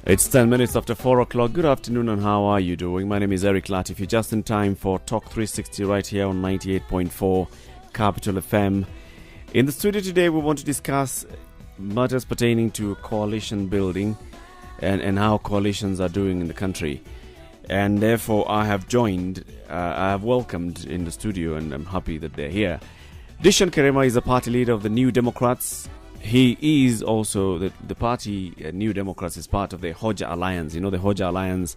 It's 10 minutes after 4 o'clock. Good afternoon, and how are you doing? My name is Eric Latif. You're just in time for Talk 360 right here on 98.4 Capital FM. In the studio today, we want to discuss matters pertaining to coalition building and how coalitions are doing in the country. And therefore, I have welcomed in the studio, and I'm happy that they're here. Dishan Kerema is the party leader of the New Democrats. He is also the party, New Democrats, is part of the Hoja Alliance. You know, the Hoja Alliance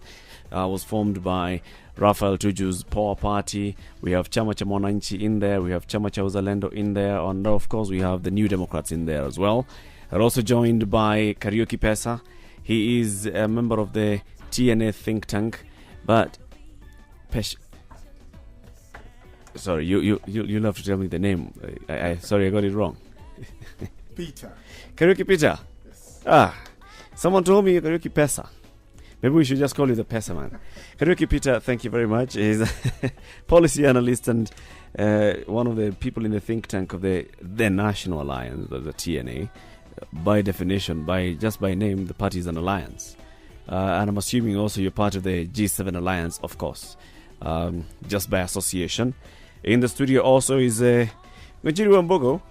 was formed by Rafael Tuju's Power Party. We have Chama cha Mwananchi in there. We have Chama cha Uzalendo in there. And of course, we have the New Democrats in there as well. We're also joined by Kariuki Pesa. He is a member of the TNA think tank. But, sorry, you'll have to tell me the name. Sorry, I got it wrong. Peter. Kariuki Peter? Yes. Someone told me Kariuki Pesa. Maybe we should just call you the Pesa man. Kariuki Peter, thank you very much. He's a policy analyst and one of the people in the think tank of the National Alliance, the TNA. By definition, by name, the party is an alliance. And I'm assuming also you're part of the G7 Alliance, of course, just by association. In the studio also is Ngajiri Wambogo.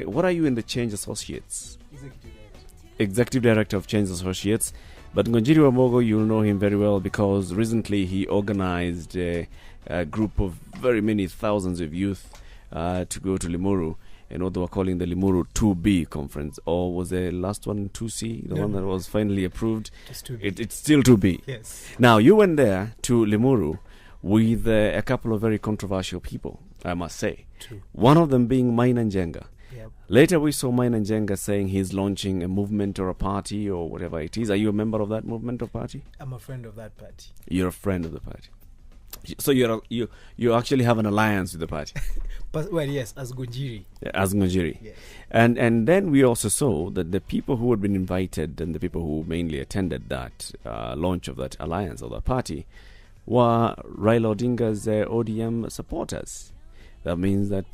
What are you in the Change Associates? Executive Director of Change Associates. But Ngonjiri Wamogo, you'll know him very well because recently he organized a group of very many thousands of youth to go to Limuru in what they were calling the Limuru 2B conference. Or was the last one 2C, the one that was finally approved? Just 2B. It's still 2B. Yes. Now, you went there to Limuru with a couple of very controversial people, I must say. True. One of them being Maina Njenga. Yep. Later we saw Maina Njenga saying he's launching a movement or a party or whatever it is. Are you a member of that movement or party? I'm a friend of that party. You're a friend of the party. So you actually have an alliance with the party. But, well, yes, as Gunjiri. As Ngonjiri. Yes. And then we also saw that the people who had been invited and the people who mainly attended that launch of that alliance or that party were Raila Odinga's ODM supporters. That means that,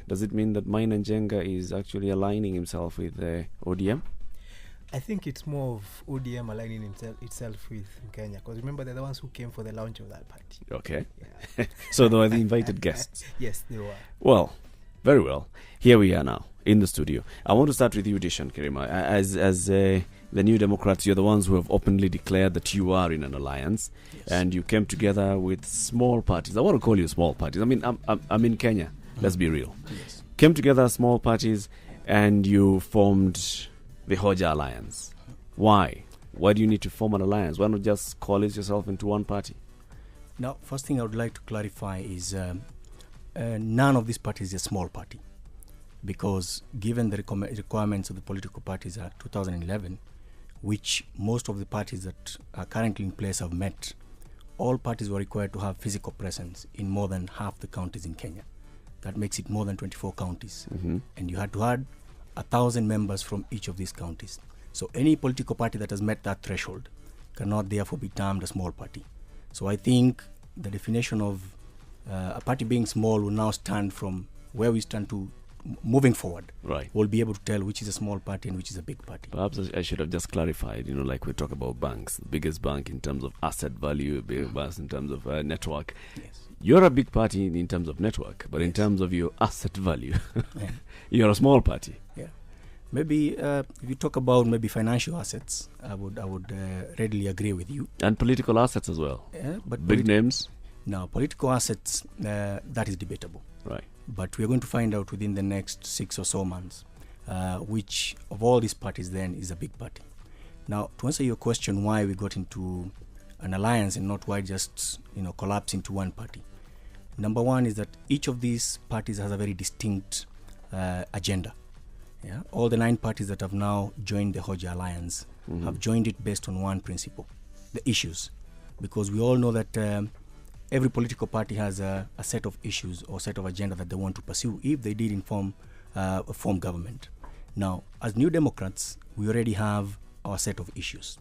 does it mean that Maina Njenga is actually aligning himself with ODM? I think it's more of ODM aligning itself with Kenya. Because remember, they're the ones who came for the launch of that party. Okay. Yeah. So they were the invited guests. Yes, they were. Well, very well. Here we are now in the studio. I want to start with you, Dishan Kerema. As the New Democrats, you're the ones who have openly declared that you are in an alliance. Yes. And you came together with small parties. I want to call you small parties. I mean, I'm in Kenya. Let's be real. Yes. Came together as small parties and you formed the Hoja Alliance. Why? Why do you need to form an alliance? Why not just coalesce yourself into one party? Now, first thing I would like to clarify is none of these parties is a small party, because given the requirements of the political parties are 2011, which most of the parties that are currently in place have met, all parties were required to have physical presence in more than half the counties in Kenya. That makes it more than 24 counties. Mm-hmm. And you had to add 1,000 members from each of these counties. So any political party that has met that threshold cannot therefore be termed a small party. So I think the definition of a party being small will now stand from where we stand to moving forward. Right. We'll be able to tell which is a small party and which is a big party. Perhaps I should have just clarified, like we talk about banks, the biggest bank in terms of asset value, biggest bank in terms of network. Yes. You're a big party in terms of network, but in terms of your asset value, you're a small party. Yeah. Maybe if you talk about maybe financial assets, I would readily agree with you. And political assets as well. Yeah, but Big names. Now, political assets, that is debatable. Right. But we're going to find out within the next 6 or so months which of all these parties then is a big party. Now, to answer your question, why we got into an alliance and not why just collapse into one party. Number one is that each of these parties has a very distinct agenda. Yeah, all the 9 parties that have now joined the Hoja Alliance have joined it based on one principle: the issues, because we all know that every political party has a set of issues or set of agenda that they want to pursue if they did form government. Now, as New Democrats, we already have our set of issues.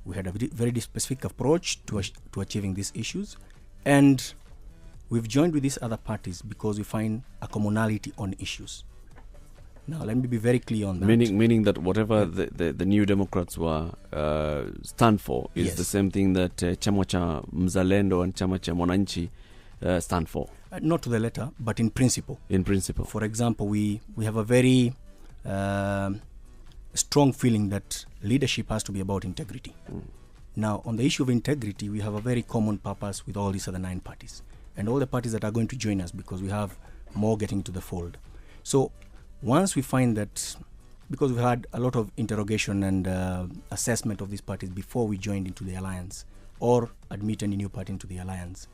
We had a very specific approach to achieving these issues, and we've joined with these other parties because we find a commonality on issues. Now, let me be very clear on that. Meaning that whatever the New Democrats were stand for is Yes. the same thing that Chama cha Mzalendo and Chama cha Mwananchi stand for. Not to the letter, but in principle. In principle. For example, we have a very strong feeling that leadership has to be about integrity. Now, on the issue of integrity, we have a very common purpose with all these other 9 parties and all the parties that are going to join us, because we have more getting to the fold. So once we find that, because we had a lot of interrogation and assessment of these parties before we joined into the alliance or admit any new party into the alliance,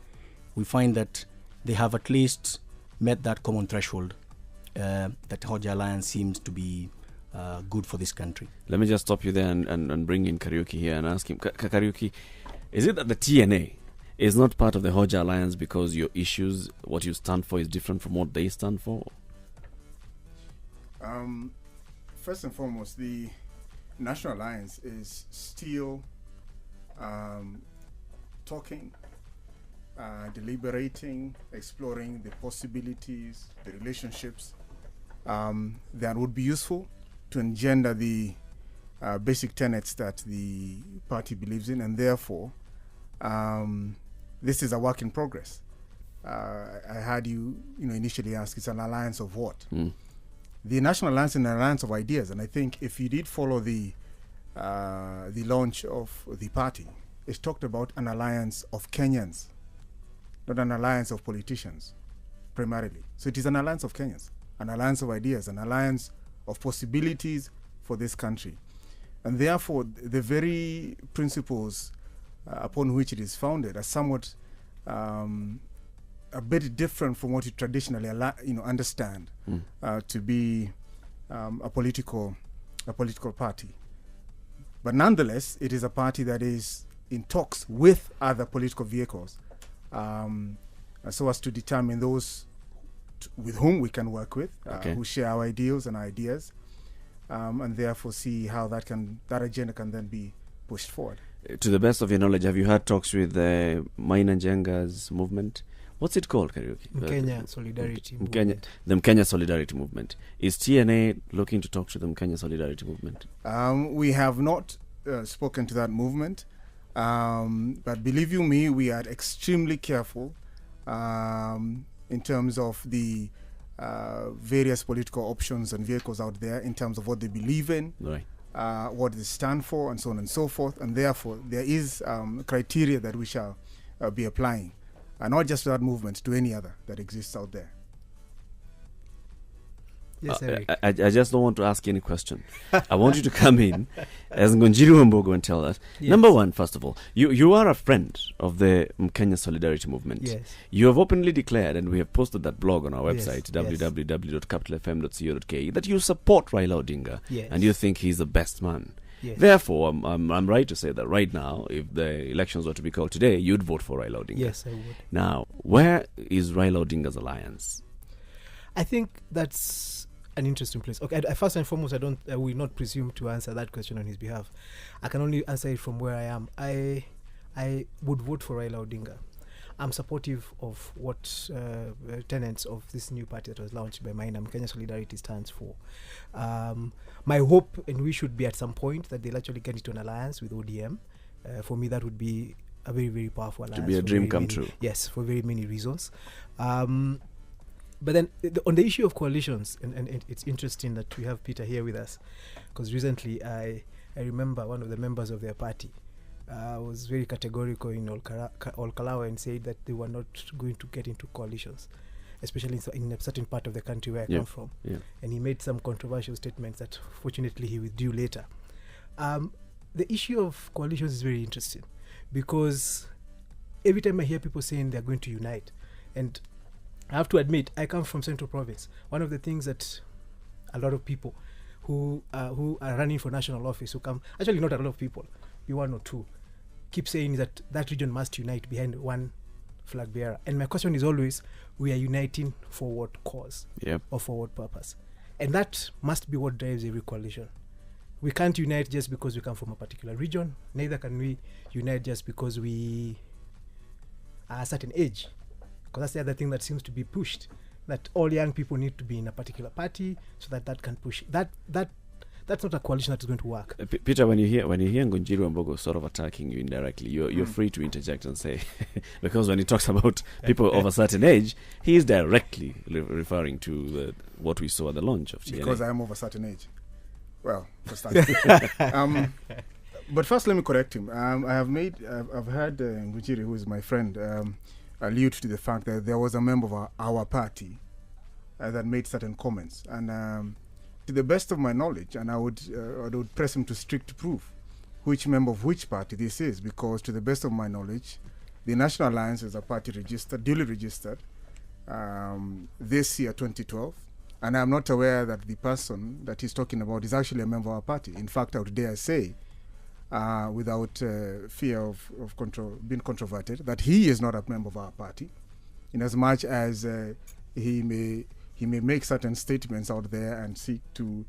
we find that they have at least met that common threshold that Hoja Alliance seems to be good for this country. Let me just stop you there and bring in Kariuki here and ask him, Kariuki, is it that the TNA is not part of the Hoja Alliance because your issues, what you stand for, is different from what they stand for? First and foremost, the National Alliance is still talking, deliberating, exploring the possibilities, the relationships that would be useful to engender the basic tenets that the party believes in, and therefore this is a work in progress. I had you initially ask, it's an alliance of what? The National Alliance is an alliance of ideas, and I think if you did follow the launch of the party, it talked about an alliance of Kenyans, not an alliance of politicians, primarily. So it is an alliance of Kenyans, an alliance of ideas, an alliance of possibilities for this country. And therefore, the very principles upon which it is founded are somewhat a bit different from what you traditionally understand to be a political party. But nonetheless, it is a party that is in talks with other political vehicles so as to determine those with whom we can work with, who share our ideals and ideas, and therefore see how that agenda can then be pushed forward. To the best of your knowledge, have you had talks with the Maina Njenga's movement? What's it called, Kariuki? Mkenya Solidarity Movement. The Mkenya Solidarity Movement. Is TNA looking to talk to the Mkenya Solidarity Movement? We have not spoken to that movement, but believe you me, we are extremely careful in terms of the various political options and vehicles out there, in terms of what they believe in, right, what they stand for, and so on and so forth. And therefore, there is criteria that we shall be applying, not just to that movement, to any other that exists out there. Yes, Eric. I just don't want to ask any question. I want you to come in as Ngonjiri Wambogo and tell us. Yes. Number one, first of all, you are a friend of the Mkenya Solidarity Movement. Yes. You have openly declared, and we have posted that blog on our website, yes, www.capitalfm.co.ke, that you support Raila Odinga, yes, and you think he's the best man. Yes. Therefore, I'm right to say that right now, if the elections were to be called today, you'd vote for Raila Odinga. Yes, I would. Now, where is Raila Odinga's alliance? I think that's an interesting place. Okay, first and foremost, I will not presume to answer that question on his behalf. I can only answer it from where I am. I would vote for Raila Odinga. I'm supportive of what tenets of this new party that was launched by Maina, Kenya Solidarity, stands for. My hope, and we should be at some point, that they'll actually get into an alliance with ODM. For me, that would be a very, very powerful alliance. To be a dream come true. Yes, for very many reasons. But then on the issue of coalitions, and it's interesting that we have Peter here with us, because recently I remember one of the members of their party was very categorical in Olkalawa and said that they were not going to get into coalitions, especially in a certain part of the country where I come from. Yeah. And he made some controversial statements that fortunately he withdrew later. The issue of coalitions is very interesting, because every time I hear people saying they're going to unite, and I have to admit, I come from Central Province. One of the things that a lot of people who are running for national office, who come, actually not a lot of people, be one or two, keep saying that that region must unite behind one flag bearer. And my question is always, we are uniting for what cause? Yep. Or for what purpose? And that must be what drives every coalition. We can't unite just because we come from a particular region. Neither can we unite just because we are a certain age. Because that's the other thing that seems to be pushed. that all young people need to be in a particular party so that can push that's not a coalition that is going to work. Peter, when you hear Ngunjiri Mbogo sort of attacking you indirectly, you're free to interject and say, because when he talks about people of a certain age, he is directly referring to what we saw at the launch of TNA. Because I am of a certain age. Well, for starting. But first, let me correct him. I've heard Ngunjiri, who is my friend, allude to the fact that there was a member of our party that made certain comments, and to the best of my knowledge, and I would press him to strict proof which member of which party this is, because to the best of my knowledge, the National Alliance is a party duly registered this year, 2012, and I'm not aware that the person that he's talking about is actually a member of our party. In fact, I would dare say, without fear of being controverted, that he is not a member of our party, in as much as he may make certain statements out there and seek to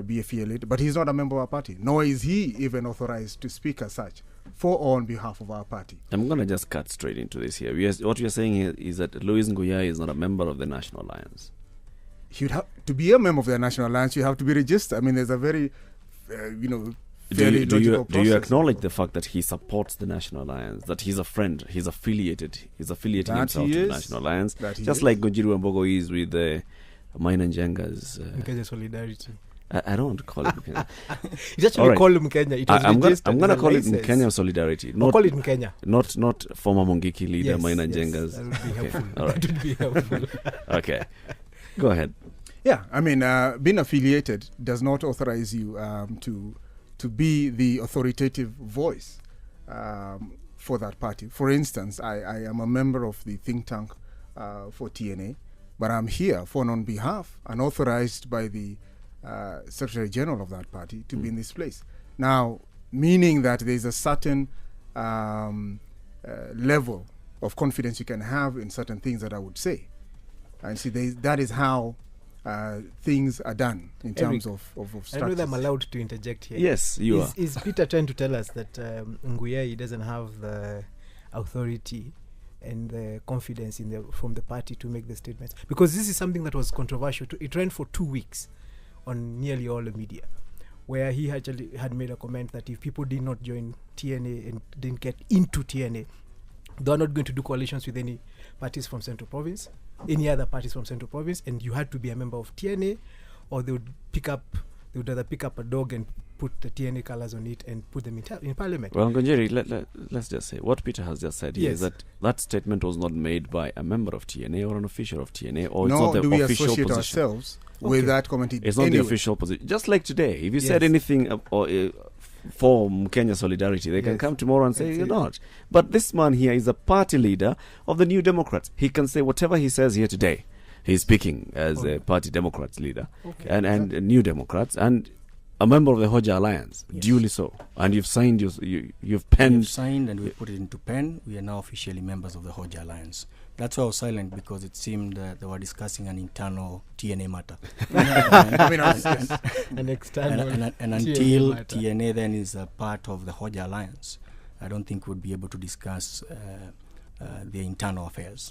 be affiliated, but he's not a member of our party, nor is he even authorized to speak as such for or on behalf of our party. I'm going to just cut straight into this here. What you're saying is that Louis Nguyai is not a member of the National Alliance. He'd have to be a member of the National Alliance. You have to be registered. I mean, there's a very, do you acknowledge the fact that he supports the National Alliance, that he's a friend, he's affiliating himself to the National Alliance, just like Ngunjiri Mbogo is with the Maina Njenga's Mkenya Solidarity. I don't call it Mkenya. It's actually called Mkenya. It was I'm going to call it Mkenya Solidarity. Not call it Mkenya. Not former Mungiki leader Maina Njenga's. That would be helpful. All right. That would be helpful. Okay. Go ahead. Yeah, I mean, being affiliated does not authorize you to be the authoritative voice for that party. For instance, I am a member of the think tank for TNA, but I'm here on behalf and authorized by the Secretary General of that party to be in this place. Now, meaning that there's a certain level of confidence you can have in certain things that I would say. And see, that is how things are done in terms of structures. I know that I'm allowed to interject here. Yes, you are. Is Peter trying to tell us that Nguyai doesn't have the authority and the confidence from the party to make the statements? Because this is something that was controversial. It ran for 2 weeks on nearly all the media, where he actually had made a comment that if people did not join TNA and didn't get into TNA, they are not going to do coalitions with any parties from Central Province, any other parties from Central Province, and you had to be a member of TNA, or they would either pick up a dog and put the TNA colors on it and put them in Parliament. Well, Ngunjiri, let's just say what Peter has just said here is that statement was not made by a member of TNA or an official of TNA, or it's not the official position. Nor do we associate ourselves with that committee. It's not the official position. Just like today, if you said anything for Kenya Solidarity, they can come tomorrow and say you're not. But this man here is a party leader of the New Democrats. He can say whatever he says here today. He's speaking as a party Democrats leader and New Democrats and a member of the Hoja Alliance, duly so. And you've signed, you've penned. We've signed and we put it into pen. We are now officially members of the Hoja Alliance. That's why I was silent, because it seemed they were discussing an internal TNA matter. An external and until TNA then is a part of the Hoja Alliance, I don't think we'll be able to discuss their internal affairs.